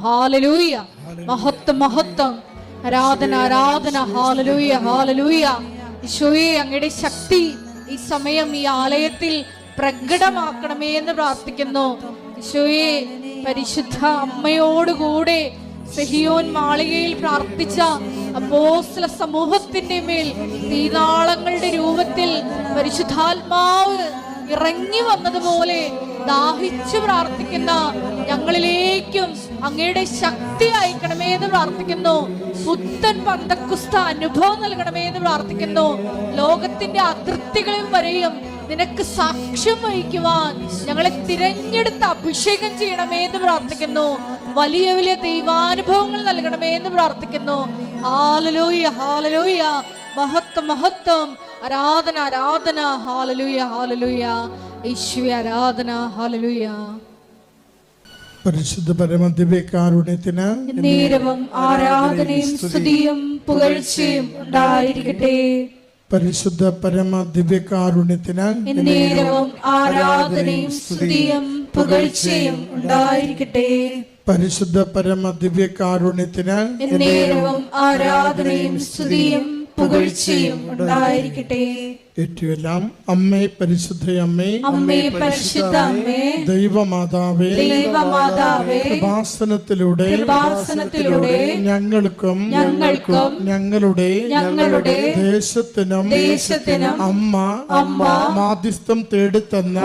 Hallelujah. മഹത്വം മഹത്വം, ആരാധന ആരാധന. Hallelujah hallelujah. ഈശോയെ, അങ്ങയുടെ ശക്തി ഈ സമയം ഈ ആലയത്തിൽ പ്രകടമാക്കണമേ എന്ന് പ്രാർത്ഥിക്കുന്നു. ഈശോയെ, പരിശുദ്ധ അമ്മയോടുകൂടെ സെഹിയോൻ മാളികയിൽ പ്രാർത്ഥിച്ച അപ്പോസ്തല സമൂഹത്തിന്റെ മേൽ തീനാളങ്ങളുടെ രൂപത്തിൽ പരിശുദ്ധാത്മാവ് ഇറങ്ങി വന്നതുപോലെ ദാഹിച്ചു പ്രാർത്ഥിക്കുന്ന ഞങ്ങളിലേക്കും അങ്ങയുടെ ശക്തി അയക്കണമേ എന്ന് പ്രാർത്ഥിക്കുന്നു. പുത്തൻ പന്തക്കുസ്ത അനുഭവം നൽകണമേ എന്ന് പ്രാർത്ഥിക്കുന്നു. ലോകത്തിന്റെ അതിർത്തികളിൽ വരെയും നിനക്ക് സാക്ഷ്യം വഹിക്കുവാൻ ഞങ്ങളെ തിരഞ്ഞെടുത്ത് അഭിഷേകം ചെയ്യണമേ എന്ന് പ്രാർത്ഥിക്കുന്നു. വലിയ വലിയ ദൈവാനുഭവങ്ങൾ നൽകണമേ എന്ന് പ്രാർത്ഥിക്കുന്നു. Hallelujah hallelujah. മഹത്വം മഹത്വം, ആരാധന ആരാധന. Hallelujah hallelujah. യേശുവേ ആരാധന. ഹല്ലേലൂയ. പരിശുദ്ധ പരമദിവ്യകാരുണ്യത്തിന് നേരവും ആരാധനയും സ്തുതിയും പുകഴ്ചയും ഉണ്ടായിരിക്കട്ടെ. പരിശുദ്ധ പരമദിവ്യകാരുണ്യത്തിന് നേരവും ആരാധനയും സ്തുതിയും പുകഴ്ചയും ഉണ്ടായിരിക്കട്ടെ. പരിശുദ്ധ പരമദിവ്യകാരുണ്യത്തിന് നേരവും ആരാധനയും സ്തുതിയും പുകഴ്ചയും ഉണ്ടായിരിക്കട്ടെ. ഏറ്റുമെല്ലാം അമ്മേ, പരിശുദ്ധ അമ്മേ, അമ്മേ പരിശുദ്ധ അമ്മേ, ദൈവമാതാവേ, ദൈവമാതാവേ, കൃപാസനത്തിലൂടെ ഞങ്ങൾക്കും ഞങ്ങളുടെ ദേശത്തിനും അമ്മ മാധ്യസ്ഥം തേടിത്തന്ന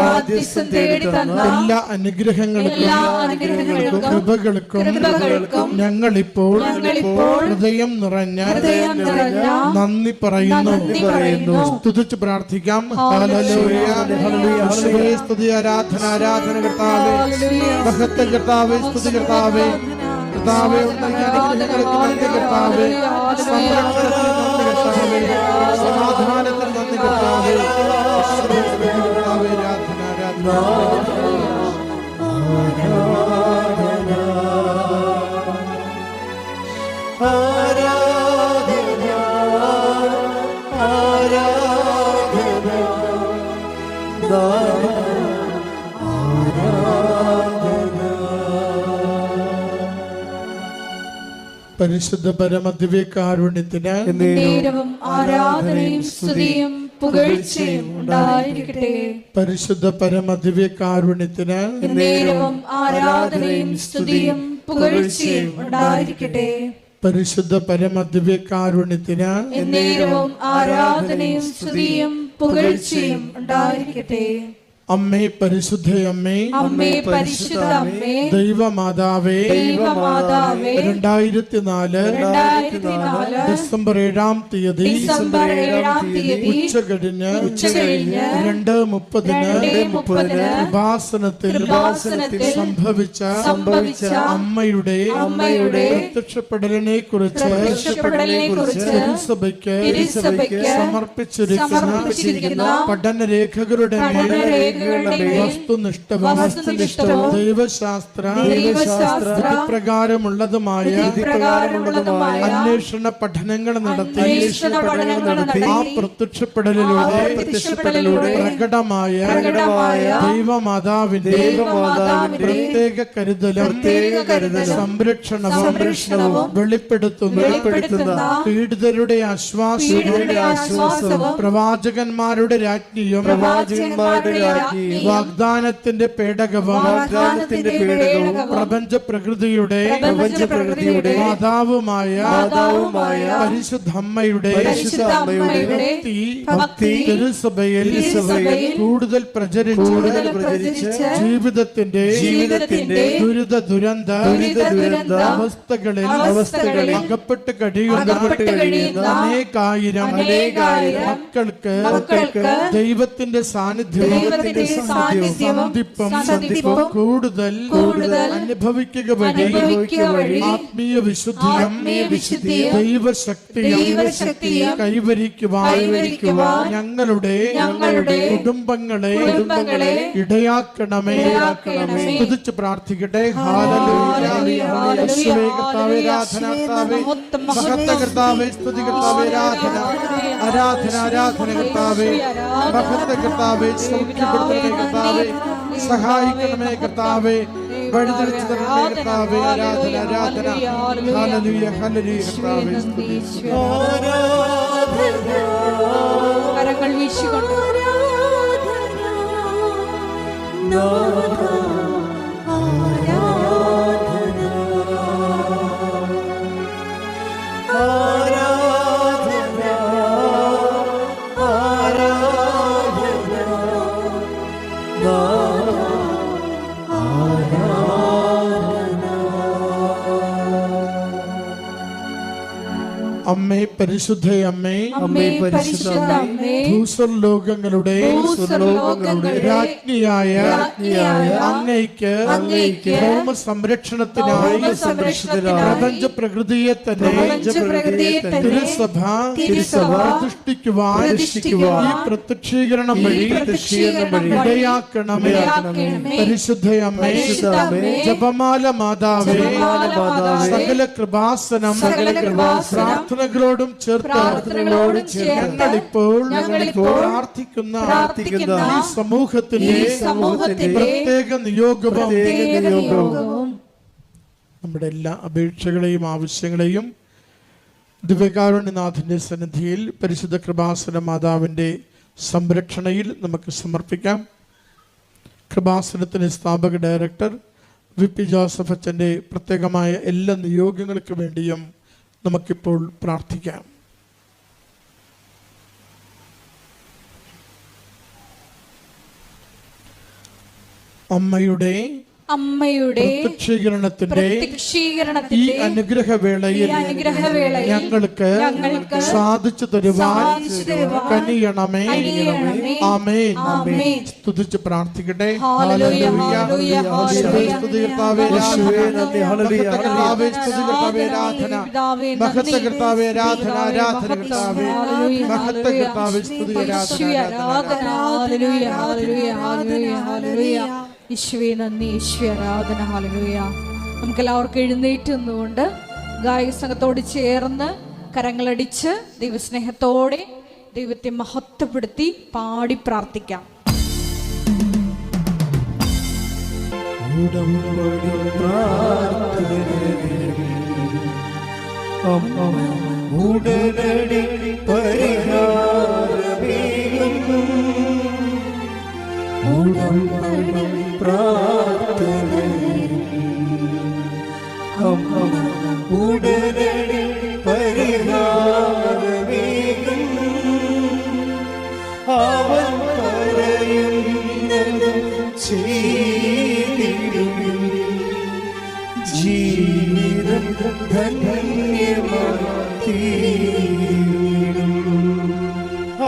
എല്ലാ അനുഗ്രഹങ്ങൾക്കും കൃപകൾക്കും ഞങ്ങളിപ്പോൾ ഹൃദയം നിറഞ്ഞ നന്ദി പറയുന്നു. സ്തുതിച്ച് പ്രാർത്ഥിക്കാം. Hallelujah hallelujah. സ്തുതി ആരാധന ആരാധന കർത്താവേ, മഹത്വം കർത്താവേ, സ്തുതി കർത്താവേ, കർത്താവേ ഞങ്ങൾക്ക് നന്ദി കർത്താവേ, സംരക്ഷണത്തിന് നന്ദി കർത്താവേ, സമാധാനത്തിന് നന്ദി കർത്താവേ, കർത്താവേ ആരാധന ആരാധന. പരിശുദ്ധ പരമദിവ്യകാരുണ്യത്തിന് നേരവും ആരാധനയും സ്തുതിയും പുകഴ്ചയും ഉണ്ടായിരിക്കട്ടെ. പരിശുദ്ധ പരമദിവ്യകാരുണ്യത്തിന് നേരവും ആരാധനയും സ്തുതിയും പുകഴ്ചയും ഉണ്ടായിരിക്കട്ടെ. പരിശുദ്ധ പരമദിവ്യകാരുണ്യത്തിന് നേരവും ആരാധനയും സ്തുതിയും പുകഴ്ചയും ഉണ്ടായിരിക്കട്ടെ. അമ്മേ, പരിശുദ്ധ അമ്മേ, അമ്മേ പരിശുദ്ധ അമ്മേ, ദൈവമാതാവേ, 2004 ഡിസംബർ 7-ാം തീയതി ഉച്ചകഴിഞ്ഞ് 2:30 കൃപാസനത്തിൽ സംഭവിച്ച അമ്മയുടെ പ്രത്യക്ഷപ്പെടലിനെ കുറിച്ച് തിരുസഭയ്ക്ക് സമർപ്പിച്ചിരിക്കുന്ന പഠനരേഖകളുടെ വസ്തുനിഷ്ഠവും ദൈവശാസ്ത്ര വിധിപ്രകാരമുള്ളതുമായ അന്വേഷണ പഠനങ്ങൾ നടത്തി ആ പ്രത്യക്ഷപ്പെടലിലൂടെ പ്രകടമായ ദൈവമാതാവിന്റെ പ്രത്യേക കരുതലും സംരക്ഷണവും വെളിപ്പെടുത്തുന്ന പീഡിതരുടെ ആശ്വാസവും പ്രവാചകന്മാരുടെ രാജ്ഞിയും വാഗ്ദാനത്തിന്റെ പേടകവും പ്രപഞ്ച പ്രകൃതിയുടെ മാതാവുമായ പരിശുദ്ധമ്മയുടെ ഭക്തി തിരുസഭയിൽ കൂടുതൽ പ്രചരിച്ച് ജീവിതത്തിന്റെ ദുരിത ദുരന്ത അവസ്ഥകളിൽ അകപ്പെട്ട് കഴിയുന്ന അനേകായിരം മക്കൾക്ക് ദൈവത്തിന്റെ സാന്നിധ്യവും കൂടുതൽ അനുഭവിക്കുക വഴി ആത്മീയ വിശുദ്ധിയും ദൈവശക്തിയും കൈവരിക്കുവാൻ ഞങ്ങളുടെ കുടുംബങ്ങളെ ഇടയാക്കണമേ. സ്തുതിച്ച് പ്രാർത്ഥിക്കട്ടെ. സ്തുതി കർത്താവേ, ആരാധന ആരാധന കർത്താവേ, മഹത്വ കർത്താവേ, സൗഖ്യപ്പെടുത്തണമേ കർത്താവേ, സഹായിക്കണമേ കർത്താവേ, വഴിതെളിച്ച് തരണമേ കർത്താവേ. ആരാധന ആരാധന. ഹല്ലേലൂയ ഹല്ലേലൂയ കർത്താവേ സ്തുതി. കരങ്ങൾ വീശിക്കൊണ്ട് അമ്മേ പരിശുദ്ധ അമ്മേ, അമ്മേ പരിശുദ്ധ അമ്മേ, ഭൂസ്വർലോകങ്ങളുടെ രാജ്ഞിയായ അങ്ങയ്ക്ക് ഭൗമ സംരക്ഷണത്തിനായി പ്രപഞ്ച പ്രകൃതിയെ തന്നെ തിരുസഭ പ്രതിഷ്ഠിക്കുവാൻ ഈ പ്രത്യക്ഷീകരണം വഴി ഇടയാക്കണമേ. പരിശുദ്ധ അമ്മേ, ജപമാല മാതാവേ, സകല കൃപാസനം പ്രാർത്ഥനകളോടും ചേർത്ത് ഞങ്ങളിപ്പോൾ പ്രാർത്ഥിക്കുന്ന ഈ സമൂഹത്തിന്റെ പ്രത്യേക നിയോഗവും നമ്മുടെ എല്ലാ അപേക്ഷകളെയും ആവശ്യങ്ങളെയും ദിവ്യകാരുണ്യനാഥന്റെ സന്നിധിയിൽ പരിശുദ്ധ കൃപാസന മാതാവിന്റെ സംരക്ഷണയിൽ നമുക്ക് സമർപ്പിക്കാം. കൃപാസനത്തിന്റെ സ്ഥാപക ഡയറക്ടർ VP ജോസഫ് അച്ഛൻ്റെ പ്രത്യേകമായ എല്ലാ നിയോഗങ്ങൾക്ക് വേണ്ടിയും നമുക്കിപ്പോൾ പ്രാർത്ഥിക്കാം. അമ്മയുടെ പ്രത്യക്ഷീകരണത്തിന്റെ ഈ അനുഗ്രഹവേളയിൽ ഞങ്ങൾക്ക് സാധിച്ചു തരുവാൻ കനിയണമേ. ആമേൻ. സ്തുതിച്ച് പ്രാർത്ഥിക്കട്ടെ. ഈശോയെ നന്ദി, ഈശോ ആരാധന. ഹല്ലേലൂയ. നമുക്കെല്ലാവർക്കും എഴുന്നേറ്റ് നിന്നുകൊണ്ട് ഗായക സംഘത്തോട് ചേർന്ന് കരങ്ങളടിച്ച് ദൈവസ്നേഹത്തോടെ ദൈവത്തെ മഹത്വപ്പെടുത്തി പാടി പ്രാർത്ഥിക്കാം. അവൻ പറയുന്നത് ചെയ്തിടും, ജീവിതം ധന്യമാക്കിയിടും.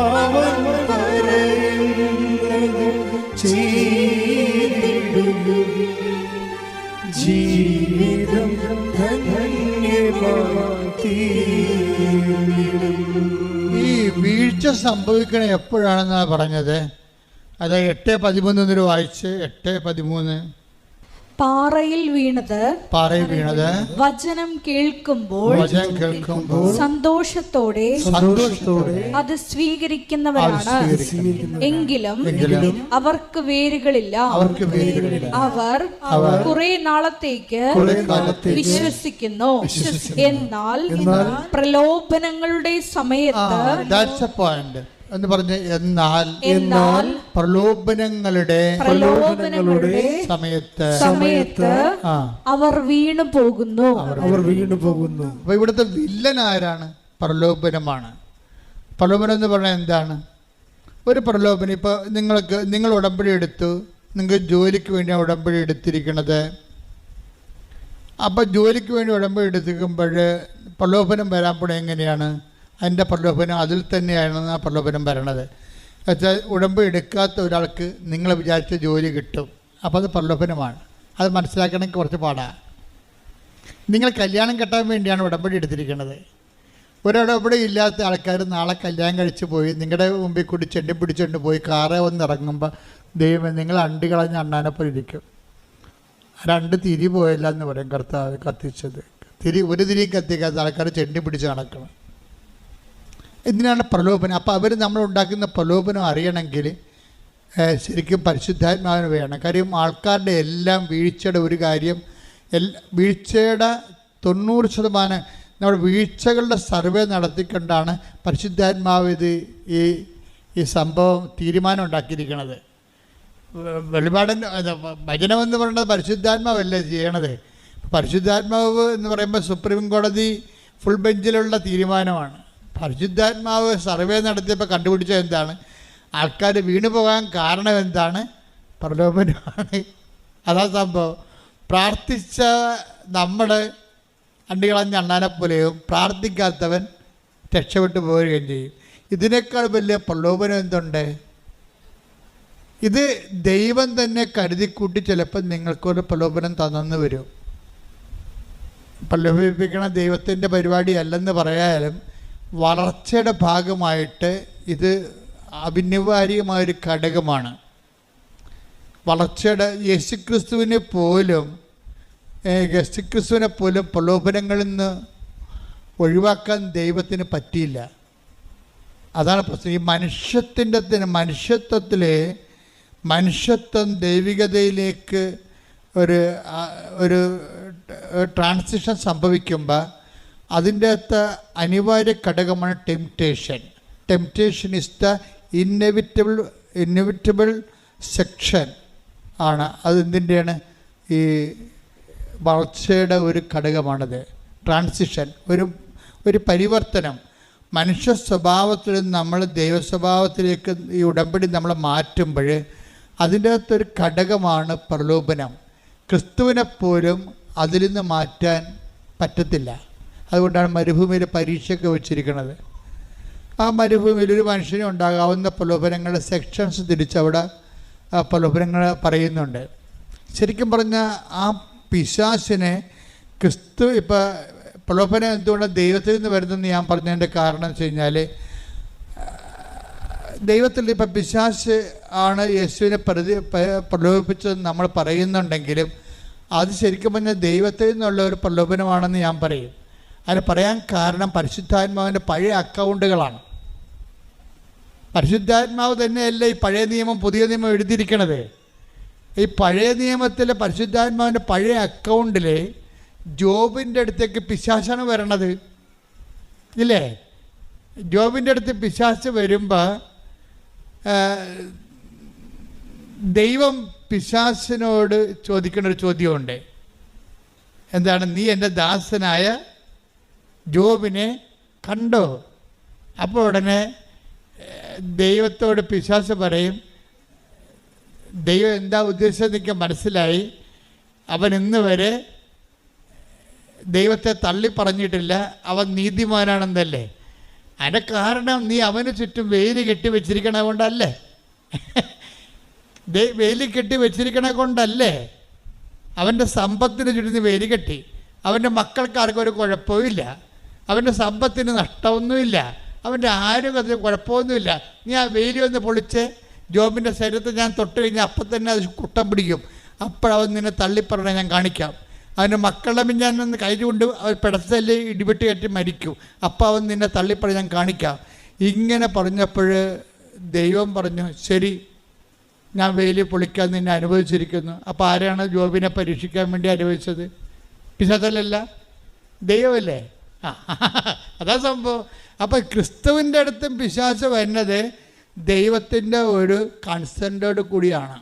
അവൻ പറയുന്നത് ചെയ്തിടും, ജീവിതം ധന്യമാക്കിയിടും. ഈ വീഴ്ച സംഭവിക്കണ എപ്പോഴാണെന്നാണ് പറഞ്ഞത്. അത് 8:13 വായിച്ച് 8:13. പാറയിൽ വീണത് വചനം കേൾക്കുമ്പോൾ സന്തോഷത്തോടെ അത് സ്വീകരിക്കുന്നവരാണ്. എങ്കിലും അവർക്ക് വേരുകളില്ല. അവർ കുറെ നാളത്തേക്ക് വിശ്വസിക്കുന്നു. എന്നാൽ പ്രലോഭനങ്ങളുടെ സമയത്ത് എന്ന് പറഞ്ഞ എന്നാൽ പ്രലോഭനങ്ങളുടെ സമയത്ത് അവർ വീണു പോകുന്നു. അപ്പൊ ഇവിടുത്തെ വില്ലൻ ആരാണ്? പ്രലോഭനമാണ്. പ്രലോഭനം എന്ന് പറഞ്ഞാൽ എന്താണ്? ഒരു പ്രലോഭനം, ഇപ്പൊ നിങ്ങൾ ഉടമ്പടി എടുത്തു, നിങ്ങൾക്ക് ജോലിക്ക് വേണ്ടി ഉടമ്പടി എടുത്തിരിക്കുന്നത്. അപ്പൊ ജോലിക്ക് വേണ്ടി ഉടമ്പടി എടുത്തിരിക്കുമ്പോൾ പ്രലോഭനം വരാൻ പോണ എങ്ങനെയാണ്? അതിൻ്റെ പ്രലോഭനം അതിൽ തന്നെയാണ് ആ പ്രലോഭനം വരണത്. വെച്ചാൽ ഉടമ്പടി എടുക്കാത്ത ഒരാൾക്ക് നിങ്ങൾ വിചാരിച്ച ജോലി കിട്ടും. അപ്പോൾ അത് പ്രലോഭനമാണ്. അത് മനസ്സിലാക്കണമെങ്കിൽ കുറച്ച് പാടാണ്. നിങ്ങൾ കല്യാണം കെട്ടാൻ വേണ്ടിയാണ് ഉടമ്പടി എടുത്തിരിക്കുന്നത്. ഒരുടമ്പടി ഇല്ലാത്ത ആൾക്കാർ നാളെ കല്യാണം കഴിച്ച് പോയി നിങ്ങളുടെ മുമ്പിൽ കൂടി ചെണ്ടി പിടിച്ചുകൊണ്ട് പോയി കാറേ വന്ന് ഇറങ്ങുമ്പോൾ ദൈവം നിങ്ങൾ അണ്ടി കളഞ്ഞ അണ്ണാനെപ്പോലെ ഇരിക്കും. 2 തിരി പോയല്ല എന്ന് പറയും കർത്താവ് കത്തിച്ചത്. ഒരു തിരി കത്തിക്കാത്ത ആൾക്കാർ ചെണ്ടി പിടിച്ച് നടക്കണം. ഇതിനാണ് പ്രലോഭനം. അപ്പോൾ അവർ നമ്മളുണ്ടാക്കുന്ന പ്രലോഭനം അറിയണമെങ്കിൽ ശരിക്കും പരിശുദ്ധാത്മാവിന് വേണം. കാര്യം ആൾക്കാരുടെ എല്ലാം വീഴ്ചയുടെ ഒരു കാര്യം, വീഴ്ചയുടെ 90% നമ്മുടെ വീഴ്ചകളുടെ സർവേ നടത്തിക്കൊണ്ടാണ് പരിശുദ്ധാത്മാവ് ഈ സംഭവം തീരുമാനം ഉണ്ടാക്കിയിരിക്കുന്നത്. വെളിപാടിൻ്റെ വചനമെന്ന് പറയുന്നത് പരിശുദ്ധാത്മാവല്ലേ ചെയ്യണത്. പരിശുദ്ധാത്മാവ് എന്ന് പറയുമ്പോൾ സുപ്രീം കോടതി ഫുൾ ബെഞ്ചിലുള്ള തീരുമാനമാണ്. പരിശുദ്ധാത്മാവ് സർവേ നടത്തിയപ്പോൾ കണ്ടുപിടിച്ചത് എന്താണ്? ആൾക്കാർ വീണു പോകാൻ കാരണം എന്താണ്? പ്രലോഭനമാണ്. അതാ സംഭവം. പ്രാർത്ഥിച്ച നമ്മൾ അണ്ടികളഞ്ഞ അണ്ണാനെപ്പോലെയും പ്രാർത്ഥിക്കാത്തവൻ രക്ഷപ്പെട്ടു പോവുകയും ചെയ്യും. ഇതിനേക്കാൾ വലിയ പ്രലോഭനം എന്തുണ്ട്? ഇത് ദൈവം തന്നെ കരുതിക്കൂട്ടി ചിലപ്പോൾ നിങ്ങൾക്കൊരു പ്രലോഭനം തന്നെന്ന് വരും. പ്രലോഭിപ്പിക്കണ ദൈവത്തിൻ്റെ പരിപാടി അല്ലെന്ന് പറയാനും വളർച്ചയുടെ ഭാഗമായിട്ട് ഇത് അഭിനിവാര്യമായൊരു ഘടകമാണ്. വളർച്ചയുടെ യേശുക്രിസ്തുവിനെ പോലും പ്രലോഭനങ്ങളിൽ നിന്ന് ഒഴിവാക്കാൻ ദൈവത്തിന് പറ്റിയില്ല. അതാണ് പ്രശ്നം. ഈ മനുഷ്യത്വം ദൈവികതയിലേക്ക് ഒരു ട്രാൻസിഷൻ സംഭവിക്കുമ്പോൾ അതിൻ്റെ അകത്ത് അനിവാര്യ ഘടകമാണ് temptation is the inevitable section ആണ്. അതെന്തിൻ്റെയാണ്? ഈ വളർച്ചയുടെ ഒരു ഘടകമാണത്. ട്രാൻസിഷൻ, ഒരു പരിവർത്തനം. മനുഷ്യ സ്വഭാവത്തിൽ നമ്മൾ ദൈവ സ്വഭാവത്തിലേക്ക് ഈ ഉടമ്പടി നമ്മൾ മാറ്റുമ്പോൾ അതിൻ്റെ അകത്തൊരു ഘടകമാണ് പ്രലോഭനം. ക്രിസ്തുവിനെപ്പോലും അതിൽ നിന്ന് മാറ്റാൻ പറ്റത്തില്ല. അതുകൊണ്ടാണ് മരുഭൂമിയിൽ പരീക്ഷയൊക്കെ വെച്ചിരിക്കുന്നത്. ആ മരുഭൂമിയിൽ ഒരു മനുഷ്യന് ഉണ്ടാകാവുന്ന പ്രലോഭനങ്ങളുടെ സെക്ഷൻസ് തിരിച്ചവിടെ പ്രലോഭനങ്ങൾ പറയുന്നുണ്ട്. ശരിക്കും പറഞ്ഞാൽ ആ പിശാചിനെ ക്രിസ്തു ഇപ്പോൾ പ്രലോഭനം എന്തുകൊണ്ട് ദൈവത്തിൽ നിന്ന് വരുന്നതെന്ന് ഞാൻ പറഞ്ഞതിൻ്റെ കാരണം വെച്ച് കഴിഞ്ഞാൽ, ദൈവത്തിൽ ഇപ്പം പിശാച് ആണ് യേശുവിനെ പ്രലോഭിപ്പിച്ചതെന്ന് നമ്മൾ പറയുന്നുണ്ടെങ്കിലും അത് ശരിക്കും പറഞ്ഞാൽ ദൈവത്തിൽ നിന്നുള്ള ഒരു പ്രലോഭനമാണെന്ന് ഞാൻ പറയും. അതിന് പറയാൻ കാരണം പരിശുദ്ധാത്മാവിൻ്റെ പഴയ അക്കൗണ്ടുകളാണ്. പരിശുദ്ധാത്മാവ് തന്നെയല്ല ഈ പഴയ നിയമം പുതിയ നിയമം എഴുതിയിരിക്കണത്. ഈ പഴയ നിയമത്തിലെ പരിശുദ്ധാത്മാവിൻ്റെ പഴയ അക്കൗണ്ടിൽ ജോബിൻ്റെ അടുത്തേക്ക് പിശാചാണ് വരണത്, ഇല്ലേ? ജോബിൻ്റെ അടുത്ത് പിശാച് വരുമ്പോൾ ദൈവം പിശാചിനോട് ചോദിക്കുന്നൊരു ചോദ്യമുണ്ട്. എന്താണ്? നീ എൻ്റെ ദാസനായ ജോബിനെ കണ്ടോ? അപ്പോൾ ഉടനെ ദൈവത്തോട് പിശാച് പറയും, ദൈവം എന്താ ഉദ്ദേശിച്ചത് എനിക്ക് മനസ്സിലായി. അവൻ ഇന്ന് വരെ ദൈവത്തെ തള്ളി പറഞ്ഞിട്ടില്ല, അവൻ നീതിമാനാണെന്നല്ലേ. അതിൻ്റെ കാരണം നീ അവന് ചുറ്റും വേലി കെട്ടി വെച്ചിരിക്കണ കൊണ്ടല്ലേ? വേലി കെട്ടി വെച്ചിരിക്കണ കൊണ്ടല്ലേ? അവൻ്റെ സമ്പത്തിന് ചുറ്റും നീ വേലി കെട്ടി. അവൻ്റെ മക്കൾക്കാർക്കും ഒരു കുഴപ്പമില്ല, അവൻ്റെ സമ്പത്തിന് നഷ്ടമൊന്നുമില്ല, അവൻ്റെ ആരോഗ്യത്തിന് കുഴപ്പമൊന്നുമില്ല. നീ ആ വേലി ഒന്ന് പൊളിച്ച് ജോബിൻ്റെ ശരീരത്തിൽ ഞാൻ തൊട്ട് കഴിഞ്ഞാൽ അപ്പം തന്നെ അത് കുട്ടം പിടിക്കും. അപ്പോഴവൻ നിന്നെ തള്ളിപ്പറഞ്ഞ ഞാൻ കാണിക്കാം. അവൻ്റെ മക്കളുടെ മിഞ്ഞാനൊന്ന് കൈകൊണ്ട് അവർ പിടത്തല് ഇടിവെട്ടി കയറ്റി മരിക്കും. അപ്പോൾ അവൻ നിന്നെ തള്ളിപ്പറഞ്ഞ ഞാൻ കാണിക്കാം. ഇങ്ങനെ പറഞ്ഞപ്പോൾ ദൈവം പറഞ്ഞു, ശരി, ഞാൻ വേലി പൊളിക്കാൻ നിന്നെ അനുവദിച്ചിരിക്കുന്നു. അപ്പോൾ ആരാണ് ജോബിനെ പരീക്ഷിക്കാൻ വേണ്ടി അനുവദിച്ചത്? പിശാചല്ല, ദൈവമല്ലേ? അതാ സംഭവം. അപ്പോൾ ക്രിസ്തുവിൻ്റെ അടുത്തും പിശാച് വരുന്നത് ദൈവത്തിൻ്റെ ഒരു കൺസെൻറ്റോട് കൂടിയാണ്.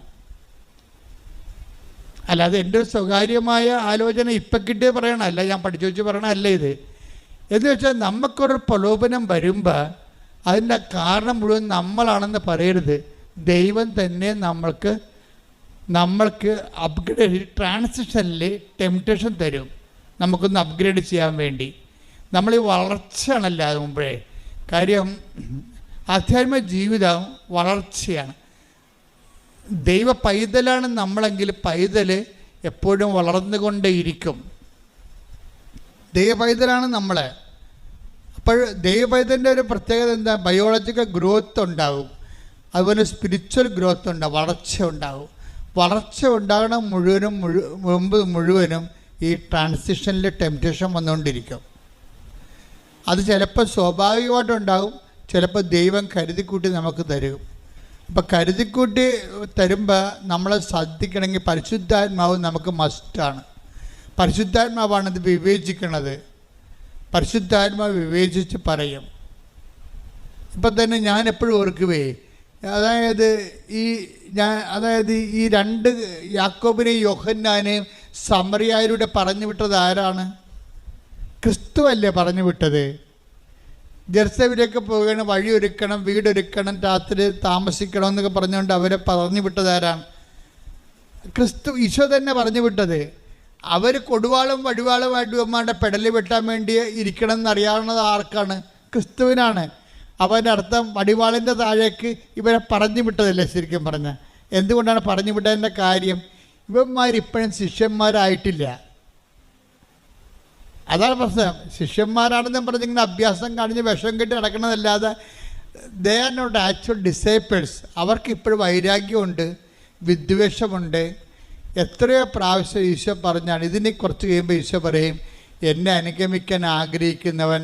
അല്ലാതെ എൻ്റെ ഒരു സ്വകാര്യമായ ആലോചന ഇപ്പം കിട്ടിയത് പറയണമല്ല, ഞാൻ പഠിച്ചു വെച്ച് പറയണമല്ല ഇത്. എന്ന് വെച്ചാൽ നമുക്കൊരു പ്രലോഭനം വരുമ്പോൾ അതിൻ്റെ കാരണം മുഴുവൻ നമ്മളാണെന്ന് പറയരുത്. ദൈവം തന്നെ നമ്മൾക്ക് അപ്ഗ്രേഡ് ട്രാൻസിഷനിൽ ടെംപ്റ്റേഷൻ തരും, നമുക്കൊന്ന് അപ്ഗ്രേഡ് ചെയ്യാൻ വേണ്ടി. നമ്മൾ ഈ വളർച്ചയാണല്ലോ അത് മുമ്പേ. കാര്യം ആധ്യാത്മിക ജീവിതം വളർച്ചയാണ്. ദൈവ പൈതലാണ് നമ്മളെങ്കിൽ പൈതൽ എപ്പോഴും വളർന്നുകൊണ്ടേയിരിക്കും. ദൈവ പൈതലാണ് നമ്മൾ. അപ്പോൾ ദൈവ പൈതലിൻ്റെ ഒരു പ്രത്യേകത എന്താ? ബയോളജിക്കൽ ഗ്രോത്ത് ഉണ്ടാവും, അതുപോലെ സ്പിരിച്വൽ ഗ്രോത്ത് ഉണ്ടാവും, വളർച്ച ഉണ്ടാവും. വളർച്ച ഉണ്ടാകണം മുഴുവനും ഈ ട്രാൻസിഷനിൽ ടെംപ്റ്റേഷൻ വന്നുകൊണ്ടിരിക്കും. അത് ചിലപ്പോൾ സ്വാഭാവികമായിട്ടുണ്ടാകും, ചിലപ്പോൾ ദൈവം കരുതിക്കൂട്ടി നമുക്ക് തരും. ഇപ്പം കരുതിക്കൂട്ടി തരുമ്പോൾ നമ്മൾ ശ്രദ്ധിക്കണമെങ്കിൽ പരിശുദ്ധാത്മാവ് നമുക്ക് മസ്റ്റാണ്. പരിശുദ്ധാത്മാവാണ് ഇത് വിവേചിക്കുന്നത്. പരിശുദ്ധാത്മാവ് വിവേചിച്ച് പറയും. ഇപ്പം തന്നെ ഞാൻ എപ്പോഴും ഓർക്കുവേ, അതായത് ഈ രണ്ട് യാക്കോബിനെയും യോഹന്നാനെയും സമറിയായരുടെ പറഞ്ഞു വിട്ടത് ആരാണ്? ക്രിസ്തുവല്ലേ പറഞ്ഞു വിട്ടത്? ജെറുസലേമിലേക്ക് പോകണം, വഴിയൊരുക്കണം, വീടൊരുക്കണം, രാത്രി താമസിക്കണം എന്നൊക്കെ പറഞ്ഞുകൊണ്ട് അവരെ പറഞ്ഞു വിട്ടത് ആരാണ്? ക്രിസ്തു, ഈശോ തന്നെ പറഞ്ഞു വിട്ടത്. അവർ കൊടുവാളും വടിവാളുമായിട്ട് ഇവന്മാരുടെ പെടല് വെട്ടാൻ വേണ്ടി ഇരിക്കണം എന്നറിയാവുന്നത് ആർക്കാണ്? ക്രിസ്തുവിനാണ്. അവൻ്റെ അർത്ഥം വടിവാളിൻ്റെ താഴേക്ക് ഇവരെ പറഞ്ഞു വിട്ടതല്ലേ ശരിക്കും പറഞ്ഞാൽ. എന്തുകൊണ്ടാണ് പറഞ്ഞു വിട്ടതിൻ്റെ കാര്യം? ഇവന്മാരിപ്പോഴും ശിഷ്യന്മാരായിട്ടില്ല. അതാണ് പ്രശ്നം. ശിഷ്യന്മാരാണെന്നും പറഞ്ഞിങ്ങനെ അഭ്യാസം കാണിച്ച് വിഷം കെട്ടി നടക്കണതല്ലാതെ they are not actual disciples. അവർക്ക് ഇപ്പോഴും വൈരാഗ്യമുണ്ട്, വിദ്വേഷമുണ്ട്. എത്രയോ പ്രാവശ്യം ഈശോ പറഞ്ഞാണ്. ഇതിനെ കുറച്ച് കഴിയുമ്പോൾ ഈശോ പറയും, എന്നെ അനുഗമിക്കാൻ ആഗ്രഹിക്കുന്നവൻ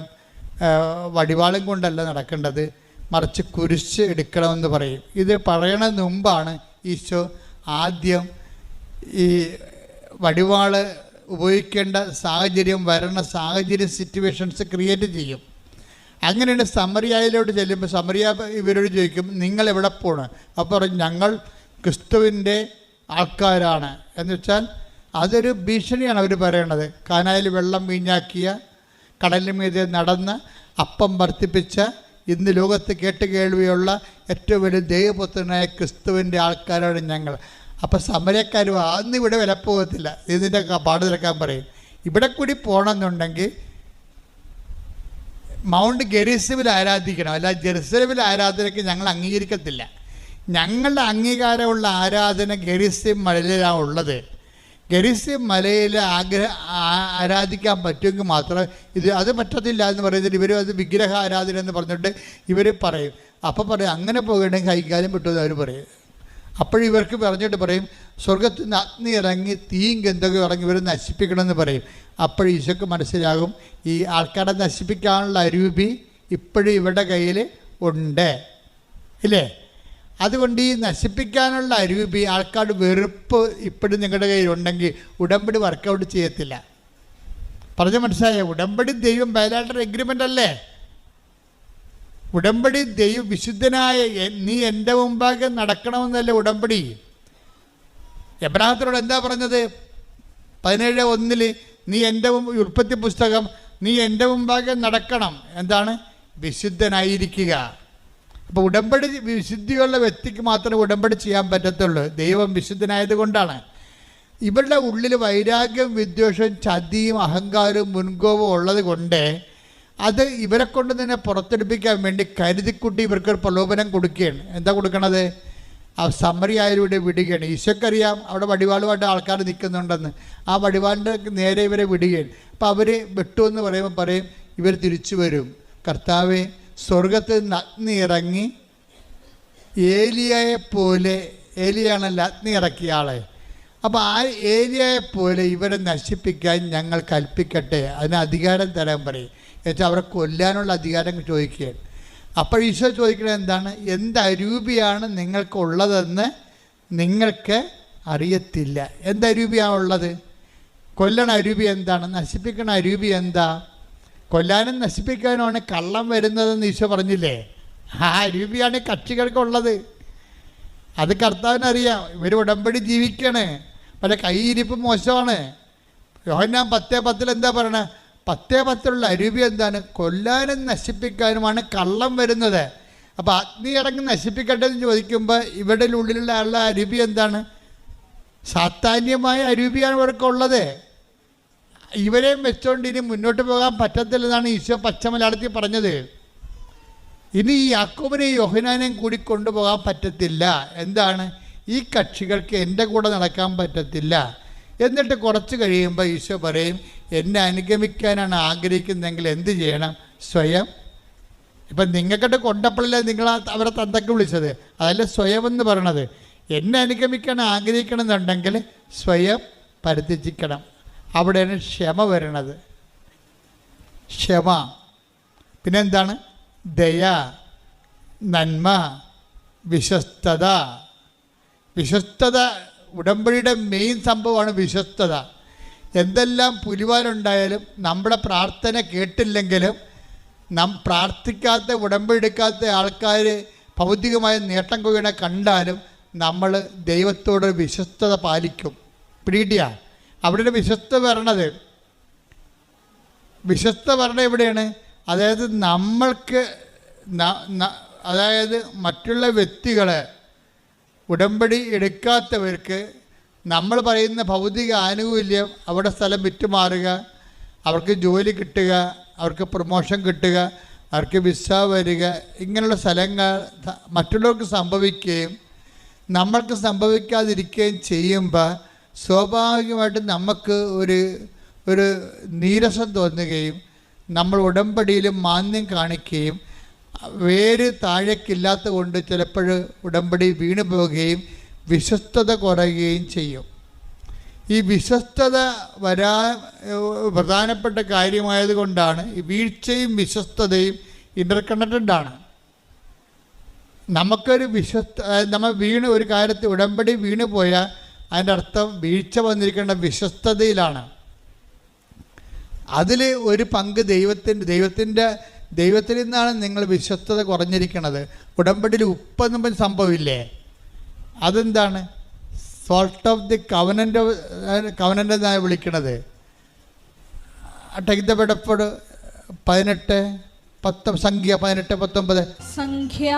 വടിവാളും കൊണ്ടല്ല നടക്കേണ്ടത്, മറിച്ച് കുരിശ് എടുക്കണമെന്ന് പറയും. ഇത് പറയണതിന് മുമ്പാണ് ഈശോ ആദ്യം ഈ വടിവാള് ഉപയോഗിക്കേണ്ട സാഹചര്യം സിറ്റുവേഷൻസ് ക്രിയേറ്റ് ചെയ്യും. അങ്ങനെയാണ് സമറിയായിലോട്ട് ചെല്ലുമ്പോൾ സമറിയ ഇവരോട് ചോദിക്കും, നിങ്ങൾ എവിടെ പോണ്? അപ്പോൾ പറയും, ഞങ്ങൾ ക്രിസ്തുവിൻ്റെ ആൾക്കാരാണ്. എന്ന് വെച്ചാൽ അതൊരു ഭീഷണിയാണ് അവർ പറയണത്. കാനായിൽ വെള്ളം വീഞ്ഞാക്കിയ, കടലിന് മീതെ നടന്ന് അപ്പം വർദ്ധിപ്പിച്ച, ഇന്ന് ലോകത്ത് കേട്ടുകേൾവിയുള്ള ഏറ്റവും വലിയ ദൈവപുത്രനായ ക്രിസ്തുവിൻ്റെ ആൾക്കാരാണ് ഞങ്ങൾ. അപ്പം സമരക്കാരും അന്ന് ഇവിടെ വില പോകത്തില്ല, ഇതിൻ്റെ പാട് തിരക്കാൻ പറയും. ഇവിടെ കൂടി പോകണമെന്നുണ്ടെങ്കിൽ മൗണ്ട് ഗെറിസിമിൽ ആരാധിക്കണം, അല്ല ജെറുസലേമിൽ ആരാധനയ്ക്ക് ഞങ്ങൾ അംഗീകരിക്കത്തില്ല. ഞങ്ങളുടെ അംഗീകാരമുള്ള ആരാധന ഗെറിസിം മലയിലാണ് ഉള്ളത്. ഗെറിസിം മലയിൽ ആരാധിക്കാൻ പറ്റുമെങ്കിൽ മാത്രം അത് പറ്റത്തില്ല എന്ന് പറയുന്നത് ഇവർ അത് വിഗ്രഹ ആരാധന എന്ന് പറഞ്ഞിട്ട് ഇവർ പറയും. അപ്പം പറയും, അങ്ങനെ പോകണമെങ്കിൽ കൈകാര്യം പറ്റുമെന്ന് അവർ പറയും. അപ്പോഴിവർക്ക് പറഞ്ഞിട്ട് പറയും, സ്വർഗത്തിൽ നിന്ന് അഗ്നി ഇറങ്ങി തീയും ഗന്ധകം ഇറങ്ങി ഇവർ നശിപ്പിക്കണമെന്ന് പറയും. അപ്പോൾ ഈശോക്ക് മനസ്സിലാകും, ഈ ആൾക്കാരെ നശിപ്പിക്കാനുള്ള അരൂപി ഇപ്പോഴും ഇവരുടെ കയ്യിൽ ഉണ്ട്, ഇല്ലേ? അതുകൊണ്ട് ഈ നശിപ്പിക്കാനുള്ള അരൂപി, ആൾക്കാരുടെ വെറുപ്പ് ഇപ്പോഴും നിങ്ങളുടെ കയ്യിലുണ്ടെങ്കിൽ ഉടമ്പടി വർക്കൗട്ട് ചെയ്യത്തില്ല. പറഞ്ഞ മനസ്സിലായോ? ഉടമ്പടി ദൈവം ബയലാറ്ററൽ എഗ്രിമെൻ്റ് അല്ലേ? ഉടമ്പടി ദൈവം വിശുദ്ധനായ നീ എൻ്റെ മുമ്പാകെ നടക്കണമെന്നല്ലേ ഉടമ്പടി. എബ്രാഹത്തിനോട് എന്താ പറഞ്ഞത്? 17:1 നീ എൻ്റെ ഉൽപ്പത്തി പുസ്തകം, നീ എൻ്റെ മുമ്പാകെ നടക്കണം. എന്താണ്? വിശുദ്ധനായിരിക്കുക. അപ്പോൾ ഉടമ്പടി വിശുദ്ധിയുള്ള വ്യക്തിക്ക് മാത്രമേ ഉടമ്പടി ചെയ്യാൻ പറ്റത്തുള്ളൂ. ദൈവം വിശുദ്ധനായത് കൊണ്ടാണ്. ഇവരുടെ ഉള്ളിൽ വൈരാഗ്യം, വിദ്വേഷം, ചതിയും അഹങ്കാരവും മുൻകോപവും ഉള്ളത് കൊണ്ട് അത് ഇവരെ കൊണ്ട് തന്നെ പുറത്തെടുപ്പിക്കാൻ വേണ്ടി കരുതിക്കുട്ടി ഇവർക്കൊരു പ്രലോഭനം കൊടുക്കുകയാണ്. എന്താ കൊടുക്കണത്? ആ സമറിയായവരുടെ വിടുകയാണ്. ഈശോക്കറിയാം അവിടെ വടിവാളുമായിട്ട് ആൾക്കാർ നിൽക്കുന്നുണ്ടെന്ന്. ആ വടിവാളിൻ്റെ നേരെ ഇവരെ വിടുകയാണ്. അപ്പോൾ അവർ വെട്ടുമെന്ന് പറയുമ്പോൾ പറയും, ഇവർ തിരിച്ചു വരും. കർത്താവെ, സ്വർഗത്തിൽ നിന്ന് അഗ്നി ഇറങ്ങി ഏലിയയെപ്പോലെ, ഏലിയാണല്ലോ അഗ്നി ഇറക്കിയ ആളെ, അപ്പോൾ ആ ഏലിയയെപ്പോലെ ഇവരെ നശിപ്പിക്കാൻ ഞങ്ങൾ കൽപ്പിക്കട്ടെ, അതിന് അധികാരം തരാൻ പറയും. എന്നുവെച്ചാൽ അവരെ കൊല്ലാനുള്ള അധികാരം ചോദിക്കുകയാണ്. അപ്പോൾ ഈശോ ചോദിക്കുന്നത് എന്താണ്? എന്ത് അരൂപിയാണ് നിങ്ങൾക്കുള്ളതെന്ന് നിങ്ങൾക്ക് അറിയത്തില്ല. എന്ത് അരൂപിയാണുള്ളത്? കൊല്ലണ അരൂപി എന്താണ്? നശിപ്പിക്കണ അരൂപി എന്താ? കൊല്ലാനും നശിപ്പിക്കാനുമാണ് കള്ളം വരുന്നതെന്ന് ഈശോ പറഞ്ഞില്ലേ? ആ അരൂപിയാണ് കക്ഷികൾക്കുള്ളത്. അത് കർത്താവിനറിയാം. ഇവർ ഉടമ്പടി ജീവിക്കണേ, പക്ഷേ കൈയിരിപ്പ് മോശമാണ്. യോഹന്നാൻ 10:10 എന്താ പറയണേ? 10:10 അരൂപി എന്താണ്? കൊല്ലാനും നശിപ്പിക്കാനുമാണ് കള്ളം വരുന്നത്. അപ്പോൾ അഗ്നി ഇറങ്ങി നശിപ്പിക്കട്ടെ എന്ന് ചോദിക്കുമ്പോൾ ഇവരുടെ ഉള്ളിലുള്ള ആളുടെ അരൂപി എന്താണ്? സാത്താന്യമായ അരൂപിയാണ് ഇവർക്കുള്ളത്. ഇവരെയും വെച്ചുകൊണ്ട് ഇനി മുന്നോട്ട് പോകാൻ പറ്റത്തില്ലെന്നാണ് ഈശോ പച്ച മലയാളത്തിൽ പറഞ്ഞത്. ഇനി ഈ യാക്കോബിനെയും യോഹന്നാനെയും കൂടി കൊണ്ടുപോകാൻ പറ്റത്തില്ല. എന്താണ്? ഈ കക്ഷികൾക്ക് എൻ്റെ കൂടെ നടക്കാൻ പറ്റത്തില്ല. എന്നിട്ട് കുറച്ച് കഴിയുമ്പോൾ ഈശോ പറയും, എന്നെ അനുഗമിക്കാനാണ് ആഗ്രഹിക്കുന്നതെങ്കിൽ എന്ത് ചെയ്യണം? സ്വയം, ഇപ്പം നിങ്ങൾക്കിട്ട് കൊണ്ടപ്പോഴല്ലേ നിങ്ങൾ അവരെ തന്തക്ക് വിളിച്ചത്, അതല്ല സ്വയം എന്ന് പറയണത്. എന്നെ അനുഗമിക്കാൻ ആഗ്രഹിക്കണമെന്നുണ്ടെങ്കിൽ സ്വയം പരിത്യജിക്കണം. അവിടെയാണ് ക്ഷമ വരണത്. ക്ഷമ, പിന്നെന്താണ്? ദയ, നന്മ, വിശ്വസ്തത. വിശ്വസ്തത ഉടമ്പടിയുടെ മെയിൻ സംഭവമാണ് വിശ്വസ്തത. എന്തെല്ലാം പുലിവാലുണ്ടായാലും നമ്മുടെ പ്രാർത്ഥന കേട്ടില്ലെങ്കിലും പ്രാർത്ഥിക്കാത്ത ഉടമ്പടി എടുക്കാത്ത ആൾക്കാർ ഭൗതികമായ നേട്ടം കൊയ്യണ കണ്ടാലും നമ്മൾ ദൈവത്തോട് വിശ്വസ്തത പാലിക്കും. പിടികിട്ടിയ അവിടെ വിശ്വസ്ത വരണത്. വിശ്വസ്ത വരണ എവിടെയാണ്? അതായത് നമ്മൾക്ക് അതായത് മറ്റുള്ള വ്യക്തികളെ ഉടമ്പടി എടുക്കാത്തവർക്ക് നമ്മൾ പറയുന്ന ഭൗതിക ആനുകൂല്യം, അവിടെ സ്ഥലം വിറ്റുമാറുക, അവർക്ക് ജോലി കിട്ടുക, അവർക്ക് പ്രൊമോഷൻ കിട്ടുക, അവർക്ക് വിസ വരിക, ഇങ്ങനെയുള്ള സ്ഥലങ്ങൾ മറ്റുള്ളവർക്ക് സംഭവിക്കുകയും നമ്മൾക്ക് സംഭവിക്കാതിരിക്കുകയും ചെയ്യുമ്പോൾ സ്വാഭാവികമായിട്ട് നമുക്ക് ഒരു നീരസം തോന്നുകയും നമ്മൾ ഉടമ്പടിയിൽ മാന്യം കാണിക്കുകയും വേര് താഴേക്കില്ലാത്ത കൊണ്ട് ചിലപ്പോൾ ഉടമ്പടി വീണു പോവുകയും വിശ്വസ്തത കുറയുകയും ചെയ്യും. ഈ വിശ്വസ്തത പ്രധാനപ്പെട്ട കാര്യമായതുകൊണ്ടാണ് ഈ വീഴ്ചയും വിശ്വസ്തതയും ഇൻ്റർകണക്റ്റഡാണ്. നമുക്കൊരു നമ്മൾ ഒരു കാര്യത്തിൽ ഉടമ്പടി വീണു പോയാൽ അതിൻ്റെ അർത്ഥം വീഴ്ച വന്നിരിക്കേണ്ട വിശ്വസ്തതയിലാണ്. അതിൽ ഒരു പങ്ക് ദൈവത്തിൽ നിന്നാണ് നിങ്ങൾ വിശ്വസ്തത കുറഞ്ഞിരിക്കുന്നത്. ഉടമ്പടിയിൽ ഉപ്പെന്നും സംഭവമില്ലേ? അതെന്താണ്? സോൾട്ട് ഓഫ് ദി കവനൻ്റ് എന്നാണ് വിളിക്കുന്നത്. ടേക്ക് ദ ബെഡഫോർഡ് 18:19 സംഖ്യ 18:19 സംഖ്യ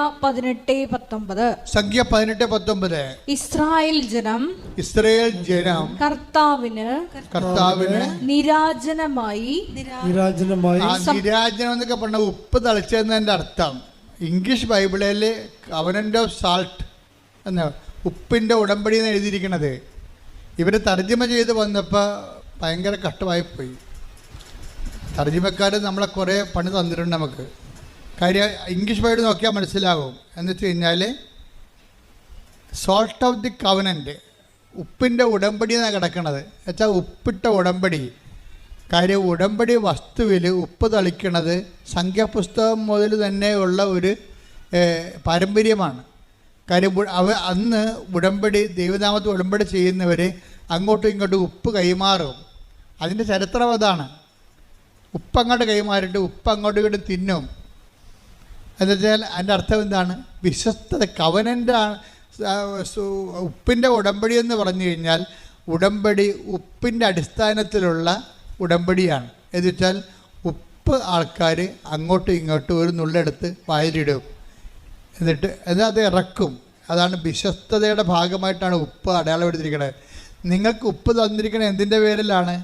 18:19 ഇസ്രായേൽ ജനം കർത്താവിന് നിരാജനമായി നിരാജനം എന്നൊക്കെ പറഞ്ഞ ഉപ്പ് തളിച്ചെന്നതിൻ്റെ അർത്ഥം ഇംഗ്ലീഷ് ബൈബിളിൽ കവനൻ്റ് ഓഫ് സാൾട്ട് എന്ന ഉപ്പിൻ്റെ ഉടമ്പടി എന്ന് എഴുതിയിരിക്കുന്നത്. ഇവർ തർജ്ജിമ ചെയ്ത് വന്നപ്പോൾ ഭയങ്കര കഷ്ടമായിപ്പോയി. തർജ്ജിമക്കാർ നമ്മളെ കുറേ പണി തന്നിട്ടുണ്ട് നമുക്ക്. കാര്യം ഇംഗ്ലീഷ് ബൈബിൾ നോക്കിയാൽ മനസ്സിലാകും. എന്ന് വെച്ച് കഴിഞ്ഞാൽ സോൾട്ട് ഓഫ് ദി കവനൻ്റ്, ഉപ്പിൻ്റെ ഉടമ്പടി എന്നാണ് കിടക്കണത്. എന്നുവെച്ചാൽ ഉപ്പിട്ട ഉടമ്പടി. കാര്യം ഉടമ്പടി വസ്തുവിൽ ഉപ്പ് തളിക്കണത് സംഖ്യാപുസ്തകം മുതൽ തന്നെ ഉള്ള ഒരു പാരമ്പര്യമാണ്. കാര്യം അന്ന് ഉടമ്പടി ദൈവനാമത്തിൽ ഉടമ്പടി ചെയ്യുന്നവർ അങ്ങോട്ടും ഇങ്ങോട്ടും ഉപ്പ് കൈമാറും. അതിൻ്റെ ചരിത്രം അതാണ്. ഉപ്പ് അങ്ങോട്ട് കൈമാറിയിട്ട് ഉപ്പ് അങ്ങോട്ടും ഇങ്ങോട്ടും തിന്നും. എന്നുവെച്ചാൽ അതിൻ്റെ അർത്ഥം എന്താണ്? വിശ്വസ്തത. കവനൻ്റാണ് ഉപ്പിൻ്റെ ഉടമ്പടി എന്ന് പറഞ്ഞു കഴിഞ്ഞാൽ ഉടമ്പടി ഉപ്പിൻ്റെ അടിസ്ഥാനത്തിലുള്ള ഉടമ്പടിയാണ്. എന്ന് വെച്ചാൽ ഉപ്പ് ആൾക്കാർ അങ്ങോട്ടും ഇങ്ങോട്ടും ഒരു നുള്ളെടുത്ത് വായിലിടും, എന്നിട്ട് അത് ഇറക്കും. അതാണ് വിശ്വസ്തതയുടെ ഭാഗമായിട്ടാണ് ഉപ്പ് അടയാളപ്പെടുത്തിയിരിക്കുന്നത്. നിങ്ങൾക്ക് ഉപ്പ് തന്നിരിക്കുന്നത് എന്തിൻ്റെ പേരിലാണ്?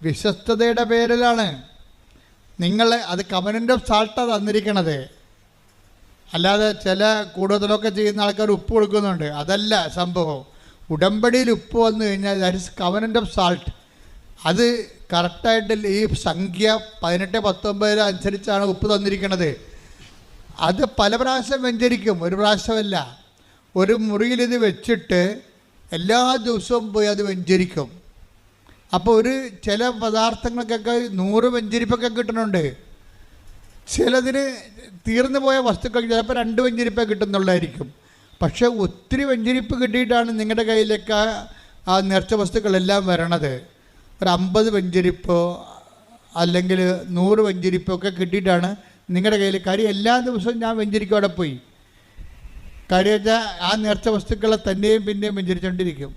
വിശ്വസ്തതയുടെ പേരിലാണ്. അത് കവനൻ്റ് ഓഫ് സാൾട്ടാണ് തന്നിരിക്കണത്. അല്ലാതെ ചില കൂടുതലൊക്കെ ചെയ്യുന്ന ആൾക്കാർ ഉപ്പ് കൊടുക്കുന്നുണ്ട്, അതല്ല സംഭവം. ഉടമ്പടിയിൽ ഉപ്പ് വന്നു കഴിഞ്ഞാൽ that is covenant of salt. അത് കറക്റ്റായിട്ട് ഈ സംഖ്യ 18:19 അനുസരിച്ചാണ് ഉപ്പ് തന്നിരിക്കുന്നത്. അത് പല പ്രാവശ്യം വെഞ്ചരിക്കും, ഒരു പ്രാവശ്യമല്ല. ഒരു മുറിയിലിത് വെച്ചിട്ട് എല്ലാ ദിവസവും പോയി അത് വെഞ്ചരിക്കും. അപ്പോൾ ചില പദാർത്ഥങ്ങൾക്കൊക്കെ 100 വെഞ്ചരിപ്പൊക്കെ കിട്ടുന്നുണ്ട്. ചിലതിന് തീർന്നു പോയ വസ്തുക്കൾ ചിലപ്പോൾ 2 വെഞ്ചരിപ്പേ കിട്ടുന്നുള്ളായിരിക്കും. പക്ഷേ ഒത്തിരി വെഞ്ചരിപ്പ് കിട്ടിയിട്ടാണ് നിങ്ങളുടെ കയ്യിലേക്ക് ആ നേർച്ച വസ്തുക്കളെല്ലാം വരണത്. ഒരു 50 വെഞ്ചരിപ്പോ അല്ലെങ്കിൽ 100 വെഞ്ചരിപ്പോ ഒക്കെ കിട്ടിയിട്ടാണ് നിങ്ങളുടെ കയ്യിൽ. കാര്യം എല്ലാ ദിവസവും ഞാൻ വെഞ്ചരിക്കും അവിടെ പോയി. കാര്യം വെച്ചാൽ ആ നേർച്ച വസ്തുക്കളെ തന്നെയും പിന്നെയും വെഞ്ചരിച്ചുകൊണ്ടിരിക്കും.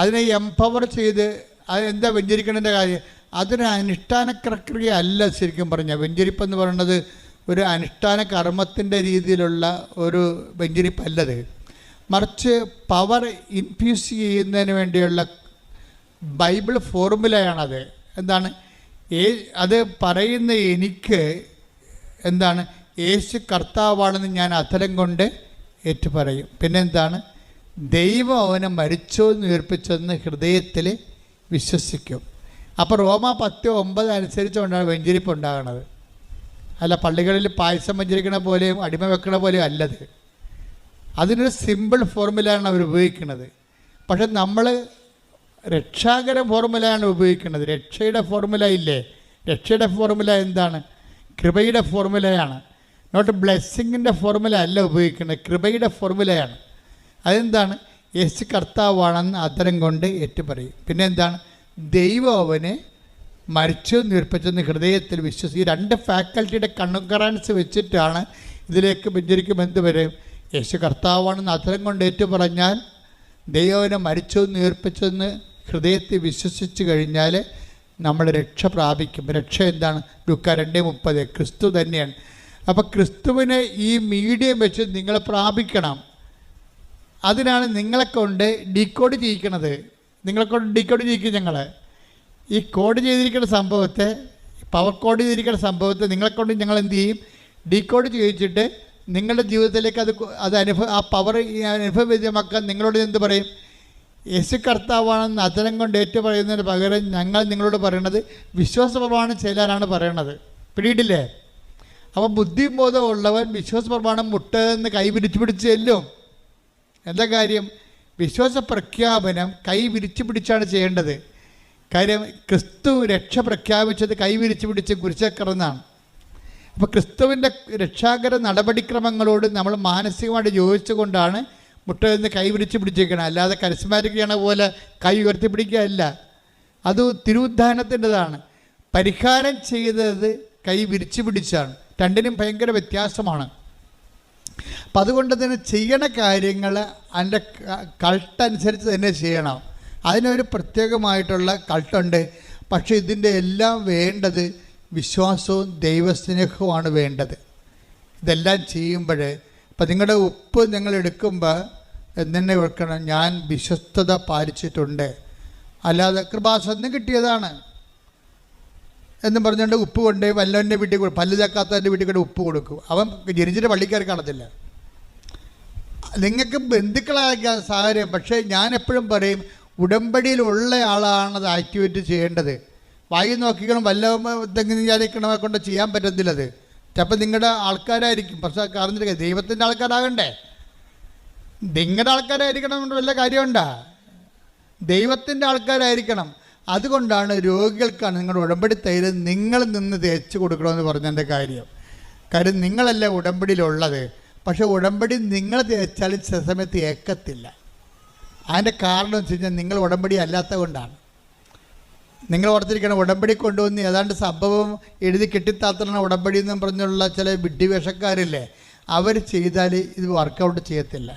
അതിനെ എംപവർ ചെയ്ത് അതെന്താ വെഞ്ചരിക്കണതിൻ്റെ കാര്യം? അതൊരു അനുഷ്ഠാന പ്രക്രിയ അല്ല. ശരിക്കും പറഞ്ഞാൽ വെഞ്ചരിപ്പെന്ന് പറയുന്നത് ഒരു അനുഷ്ഠാന കർമ്മത്തിൻ്റെ രീതിയിലുള്ള ഒരു വെഞ്ചരിപ്പല്ലത്. മറിച്ച് പവർ ഇൻഫ്യൂസ് ചെയ്യുന്നതിന് വേണ്ടിയുള്ള ബൈബിൾ ഫോർമുലയാണത്. എന്താണ് അത് പറയുന്ന? എനിക്ക് എന്താണ്? യേശു കർത്താവാണെന്ന് ഞാൻ അധരം കൊണ്ട് ഏറ്റുപറയും. പിന്നെ എന്താണ്? ദൈവം അവനെ മരിച്ചോന്ന് ഉയർപ്പിച്ചെന്ന് ഹൃദയത്തിൽ വിശ്വസിക്കും. അപ്പോൾ റോമ 10:9 അനുസരിച്ചുകൊണ്ടാണ് വെഞ്ചരിപ്പ് ഉണ്ടാകുന്നത്. അല്ല പള്ളികളിൽ പായസം വെഞ്ചരിക്കണ പോലെയും അടിമ വെക്കണ പോലെയും അല്ലത്. അതിനൊരു സിമ്പിൾ ഫോർമുലയാണ് അവർ ഉപയോഗിക്കുന്നത്. പക്ഷെ നമ്മൾ രക്ഷാകര ഫോർമുലയാണ് ഉപയോഗിക്കുന്നത്. രക്ഷയുടെ ഫോർമുല ഇല്ലേ? രക്ഷയുടെ ഫോർമുല എന്താണ്? കൃപയുടെ ഫോർമുലയാണ്. നോട്ട് ബ്ലെസ്സിങ്ങിൻ്റെ ഫോർമുല അല്ല ഉപയോഗിക്കുന്നത്, കൃപയുടെ ഫോർമുലയാണ്. അതെന്താണ്? യേശു കർത്താവാണെന്ന് അധരം കൊണ്ട് ഏറ്റുപറയും. പിന്നെ എന്താണ്? ദൈവം അവനെ മരിച്ചു ഉയർപ്പിച്ചെന്ന് ഹൃദയത്തിൽ വിശ്വസിക്കും. ഈ രണ്ട് ഫാക്കൽറ്റിയുടെ കണ്ണുകറാൻസ് വെച്ചിട്ടാണ് ഇതിലേക്ക് ബന്ധിരിക്കും. എന്ത് വരും? യേശു കർത്താവാണെന്ന് അധരം കൊണ്ട് ഏറ്റുപറഞ്ഞാൽ, ദൈവം അവനെ മരിച്ചു ഉയർപ്പിച്ചെന്ന് ഹൃദയത്തിൽ വിശ്വസിച്ച് കഴിഞ്ഞാൽ നമ്മൾ രക്ഷ പ്രാപിക്കും. രക്ഷ എന്താണ്? ലൂക്കാ 2:30 ക്രിസ്തു തന്നെയാണ്. അപ്പോൾ ക്രിസ്തുവിനെ ഈ മീഡിയം വെച്ച് നിങ്ങൾ പ്രാപിക്കണം. അതിനാണ് നിങ്ങളെ കൊണ്ട് ഡീകോഡ് ചെയ്യിക്കണത്. നിങ്ങളെ കൊണ്ട് ഡീകോഡ് ചെയ്യിക്കും. ഞങ്ങൾ ഈ കോഡ് ചെയ്തിരിക്കുന്ന സംഭവത്തെ, പവർ കോഡ് ചെയ്തിരിക്കുന്ന സംഭവത്തെ നിങ്ങളെ കൊണ്ട് ഞങ്ങൾ എന്ത് ചെയ്യും? ഡീകോഡ് ചെയ്യിച്ചിട്ട് നിങ്ങളുടെ ജീവിതത്തിലേക്ക് ആ പവർ അനുഭവവേദ്യമാക്കാൻ നിങ്ങളോട് എന്ത് പറയും? യേശു കർത്താവാണെന്ന് അധരം കൊണ്ട് ഏറ്റു പറയുന്നതിന് പകരം ഞങ്ങൾ നിങ്ങളോട് പറയണത് വിശ്വാസപ്രമാണം ചെല്ലാനാണ് പറയണത്. പിടിയിട്ടില്ലേ? അപ്പോൾ ബുദ്ധിബോധമുള്ളവൻ വിശ്വാസപ്രമാണം മുട്ടെന്ന് കൈ വിരിച്ചു പിടിച്ച് ചെല്ലും. എന്താ കാര്യം? വിശ്വാസ പ്രഖ്യാപനം കൈ വിരിച്ചു പിടിച്ചാണ് ചെയ്യേണ്ടത്. കാര്യം ക്രിസ്തു രക്ഷ പ്രഖ്യാപിച്ചത് കൈ വിരിച്ചു പിടിച്ച് കുരിശക്കറന്നാണ്. അപ്പോൾ ക്രിസ്തുവിൻ്റെ രക്ഷാകര നടപടിക്രമങ്ങളോട് നമ്മൾ മാനസികമായിട്ട് യോജിച്ചുകൊണ്ടാണ് മുട്ടെന്ന് കൈ വിരിച്ച് പിടിച്ചേക്കണം. അല്ലാതെ കരിസ്മാറ്റിക് ചെയ്യണ പോലെ കൈ ഉയർത്തി പിടിക്കുകയല്ല. അത് തിരുവുദ്ധാനത്തിൻ്റെതാണ്. പരിഹാരം ചെയ്തത് കൈ വിരിച്ചു പിടിച്ചാണ്. രണ്ടിനും ഭയങ്കര വ്യത്യാസമാണ്. അപ്പം അതുകൊണ്ട് തന്നെ ചെയ്യണ കാര്യങ്ങൾ അതിൻ്റെ കൾട്ടനുസരിച്ച് തന്നെ ചെയ്യണം. അതിനൊരു പ്രത്യേകമായിട്ടുള്ള കൾട്ടുണ്ട്. പക്ഷേ ഇതിൻ്റെ എല്ലാം വേണ്ടത് വിശ്വാസവും ദൈവസ്നേഹവുമാണ് വേണ്ടത്. ഇതെല്ലാം ചെയ്യുമ്പോൾ ഇപ്പം നിങ്ങളുടെ ഉപ്പ് നിങ്ങൾ എടുക്കുമ്പോൾ എന്നെ വെക്കണം, ഞാൻ വിശ്വസ്തത പാലിച്ചിട്ടുണ്ട്, അല്ലാതെ കൃപാസനം കിട്ടിയതാണ് എന്നും പറഞ്ഞുകൊണ്ട് ഉപ്പ് കൊണ്ട് വല്ലവൻ്റെ വീട്ടിൽ പല്ല് തക്കാത്തവൻ്റെ വീട്ടിൽ കൊണ്ട് ഉപ്പ് കൊടുക്കും. അവൻ ജനിച്ചിട്ട് പള്ളിക്കാർ കാണത്തില്ല. നിങ്ങൾക്ക് ബന്ധുക്കളായ സാഹചര്യം. പക്ഷേ ഞാൻ എപ്പോഴും പറയും, ഉടമ്പടിയിലുള്ള ആളാണത് ആക്ടിവേറ്റ് ചെയ്യേണ്ടത്. വായി നോക്കിക്കണം വല്ല എന്തെങ്കിലും വിചാരിക്കണമെ കൊണ്ട് ചെയ്യാൻ പറ്റത്തില്ലത്. ചിലപ്പോൾ നിങ്ങളുടെ ആൾക്കാരായിരിക്കും. പക്ഷേ അറിഞ്ഞിട്ട് ദൈവത്തിൻ്റെ ആൾക്കാരാകണ്ടേ? നിങ്ങളുടെ ആൾക്കാരായിരിക്കണം കൊണ്ട് വല്ല കാര്യമുണ്ടാ? ദൈവത്തിൻ്റെ ആൾക്കാരായിരിക്കണം. അതുകൊണ്ടാണ് രോഗികൾക്കാണ് നിങ്ങളുടെ ഉടമ്പടി തൈര് നിങ്ങൾ നിന്ന് തേച്ച് കൊടുക്കണമെന്ന് പറഞ്ഞതിൻ്റെ കാര്യം. കാര്യം നിങ്ങളല്ല ഉടമ്പടിയിലുള്ളത്. പക്ഷേ ഉടമ്പടി നിങ്ങൾ തേച്ചാലും ചില സമയത്ത് ഏക്കത്തില്ല. അതിൻ്റെ കാരണം എന്ന് വെച്ച് കഴിഞ്ഞാൽ നിങ്ങൾ ഉടമ്പടി അല്ലാത്ത കൊണ്ടാണ്. നിങ്ങൾ ഓർത്തിരിക്കണം, ഉടമ്പടി കൊണ്ടുവന്ന് ഏതാണ്ട് സംഭവം എഴുതി കെട്ടിത്താത്തണ ഉടമ്പടി എന്നും പറഞ്ഞുള്ള ചില വിഡ്ഢിവേഷക്കാരില്ലേ, അവർ ചെയ്താൽ ഇത് വർക്കൗട്ട് ചെയ്യത്തില്ല.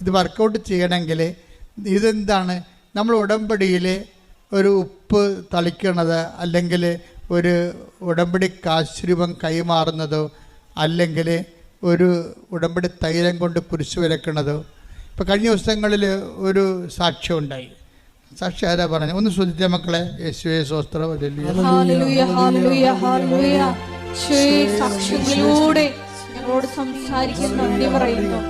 ഇത് വർക്കൗട്ട് ചെയ്യണമെങ്കിൽ ഇതെന്താണ്? നമ്മൾ ഉടമ്പടിയിൽ ഒരു ഉപ്പ് തളിക്കണത്, അല്ലെങ്കിൽ ഒരു ഉടമ്പടി കാശുരൂപം കൈമാറുന്നതോ, അല്ലെങ്കിൽ ഒരു ഉടമ്പടി തൈലം കൊണ്ട് കുരിശ് വരക്കണതോ. ഇപ്പോൾ കഴിഞ്ഞ ദിവസങ്ങളിൽ ഒരു സാക്ഷ്യം ഉണ്ടായി. സാക്ഷി ആരാ പറഞ്ഞു? ഒന്ന് ശ്രദ്ധിച്ച മക്കളെ. യേശുവേ സ്തോത്രം. Hallelujah, hallelujah, hallelujah. യേശുവേ സാക്ഷ്യങ്ങളിലൂടെ ഞങ്ങളോട് സംസാരിക്കാൻ നന്ദി പറയുന്നു.